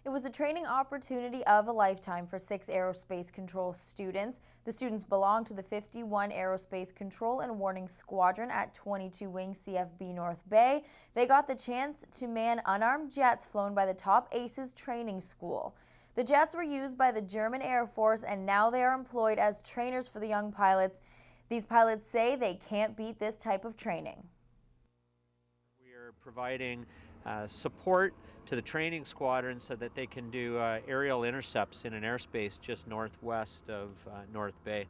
It was a training opportunity of a lifetime for 6 aerospace control students. The students belong to the 51 Aerospace Control and Warning Squadron at 22 Wing CFB North Bay. They got the chance to man unarmed jets flown by the top ACES training school. The jets were used by the German Air Force, and now they are employed as trainers for the young pilots. These pilots say they can't beat this type of training. We are providing support to the training squadron so that they can do aerial intercepts in an airspace just northwest of North Bay.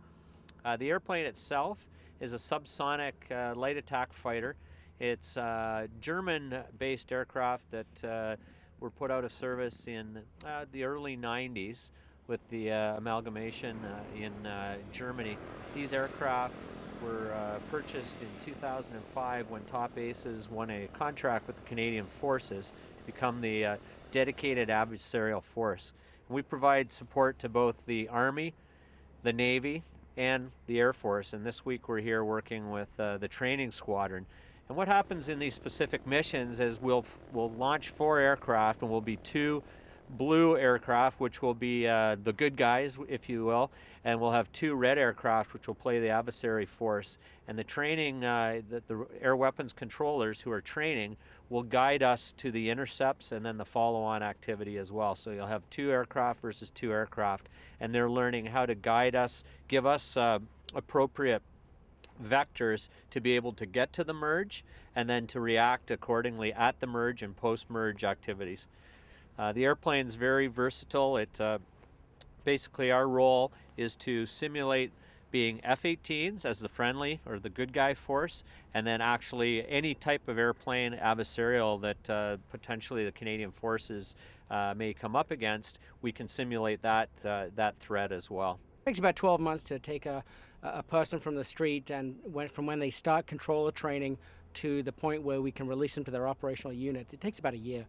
The airplane itself is a subsonic light attack fighter. It's a German-based aircraft that were put out of service in the early 90s with the amalgamation in Germany. These aircraft were purchased in 2005 when Top Aces won a contract with the Canadian Forces to become the dedicated adversarial force. And we provide support to both the Army, the Navy, and the Air Force. And this week we're here working with the training squadron. And what happens in these specific missions is we'll launch 4 aircraft, and we'll be 2 blue aircraft, which will be the good guys, if you will, and we'll have 2 red aircraft, which will play the adversary force. And the training, the air weapons controllers who are training will guide us to the intercepts and then the follow-on activity as well. So you'll have 2 aircraft versus 2 aircraft, and they're learning how to guide us, give us appropriate vectors to be able to get to the merge and then to react accordingly at the merge and post-merge activities. The airplane's very versatile. Basically our role is to simulate being F-18s as the friendly or the good guy force, and then actually any type of airplane adversarial that potentially the Canadian forces may come up against, we can simulate that threat as well. It takes about 12 months to take a person from the street and from when they start controller training to the point where we can release them to their operational unit. It takes about a year.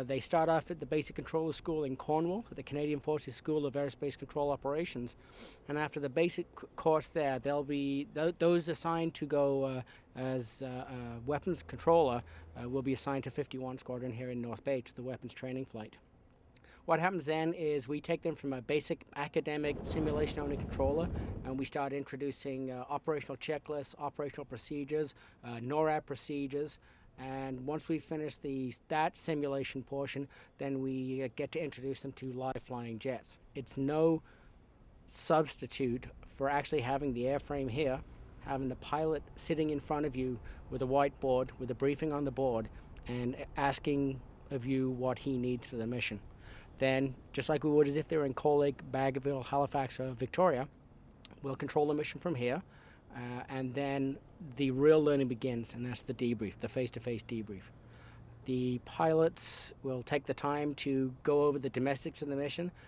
They start off at the Basic Controller School in Cornwall, at the Canadian Forces School of Aerospace Control Operations. And after the basic course there, they'll be those assigned to go as weapons controller will be assigned to 51 Squadron here in North Bay to the weapons training flight. What happens then is we take them from a basic academic simulation-only controller, and we start introducing operational checklists, operational procedures, NORAD procedures, and once we finish that simulation portion, then we get to introduce them to live flying jets. It's no substitute for actually having the airframe here, having the pilot sitting in front of you with a whiteboard, with a briefing on the board, and asking of you what he needs for the mission. Then, just like we would as if they were in Cold Lake, Bagotville, Halifax, or Victoria, we'll control the mission from here, and then the real learning begins, and that's the debrief, the face-to-face debrief. The pilots will take the time to go over the domestics of the mission,